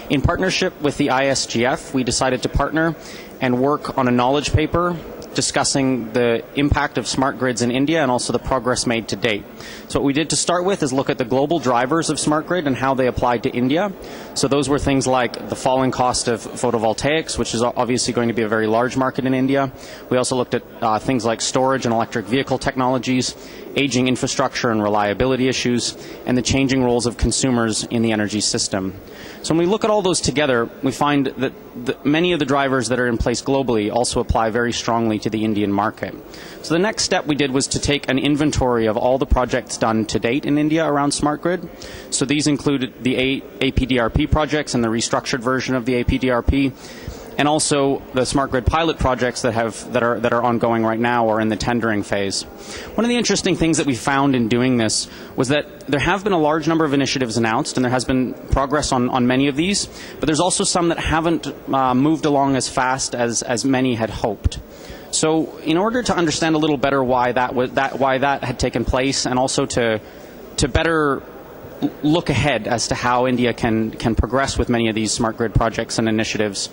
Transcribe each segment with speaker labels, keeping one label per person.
Speaker 1: In partnership with the ISGF, we decided to partner and work on a knowledge paper discussing the impact of smart grids in India and also the progress made to date. So what we did to start with is look at the global drivers of smart grid and how they applied to India. So those were things like the falling cost of photovoltaics, which is obviously going to be a very large market in India. We also looked at things like storage and electric vehicle technologies, aging infrastructure and reliability issues, and the changing roles of consumers in the energy system. So when we look at all those together, we find that many of the drivers that are in place globally also apply very strongly to the Indian market. So the next step we did was to take an inventory of all the projects done to date in India around smart grid. So these included the APDRP projects and the restructured version of the APDRP, and also the smart grid pilot projects that are ongoing right now or in the tendering phase. One of the interesting things that we found in doing this was that there have been a large number of initiatives announced, and there has been progress on many of these, but there's also some that haven't moved along as fast as many had hoped. So in order to understand a little better why that had taken place, and also to better look ahead as to how India can progress with many of these smart grid projects and initiatives,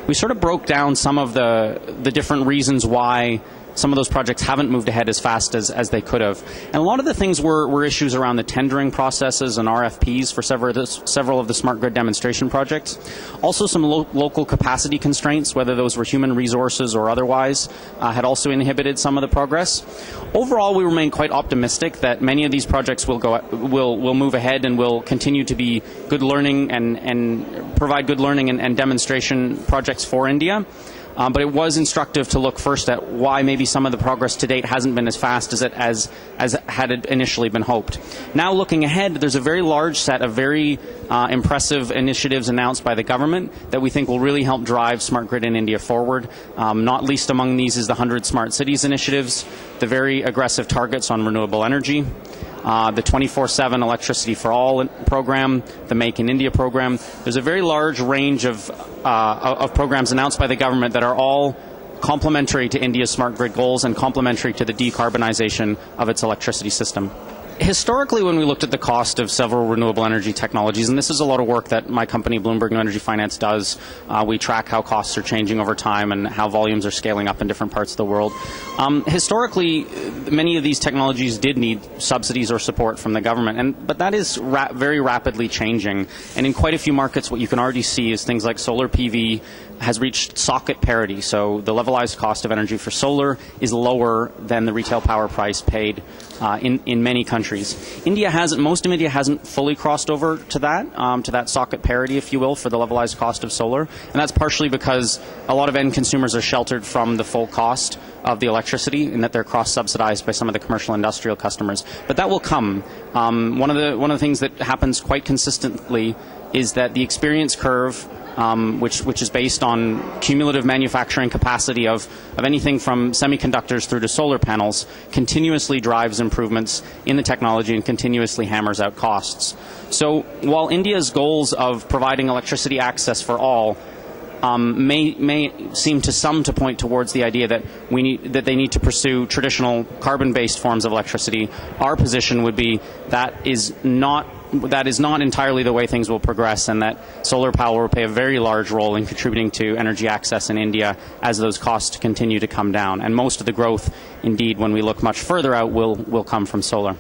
Speaker 1: we sort of broke down some of the different reasons why some of those projects haven't moved ahead as fast as they could have. And a lot of the things were issues around the tendering processes and RFPs for several of the smart grid demonstration projects. Also some local capacity constraints, whether those were human resources or otherwise, had also inhibited some of the progress. Overall, we remain quite optimistic that many of these projects will move ahead and will continue to be good learning and provide good learning and demonstration projects for India. But it was instructive to look first at why maybe some of the progress to date hasn't been as fast as had initially been hoped. Now looking ahead, there's a very large set of very impressive initiatives announced by the government that we think will really help drive smart grid in India forward. Not least among these is the 100 Smart Cities initiatives, the very aggressive targets on renewable energy, the 24/7 Electricity for All program, the Make in India program. There's a very large range of programs announced by the government that are all complementary to India's smart grid goals and complementary to the decarbonization of its electricity system. Historically, when we looked at the cost of several renewable energy technologies, and this is a lot of work that my company, Bloomberg New Energy Finance, does, we track how costs are changing over time and how volumes are scaling up in different parts of the world. Historically, many of these technologies did need subsidies or support from the government, but that is very rapidly changing. And in quite a few markets, what you can already see is things like solar PV has reached socket parity. So the levelized cost of energy for solar is lower than the retail power price paid in many countries. Most of India hasn't fully crossed over to that socket parity, if you will, for the levelized cost of solar. And that's partially because a lot of end consumers are sheltered from the full cost of the electricity, in that they're cross-subsidized by some of the commercial industrial customers. But that will come. One of the things that happens quite consistently is that the experience curve, which is based on cumulative manufacturing capacity of anything from semiconductors through to solar panels, continuously drives improvements in the technology and continuously hammers out costs. So while India's goals of providing electricity access for all may seem to some to point towards the idea that they need to pursue traditional carbon-based forms of electricity, our position would be that is not entirely the way things will progress, and that solar power will play a very large role in contributing to energy access in India as those costs continue to come down. And most of the growth, indeed, when we look much further out, will come from solar.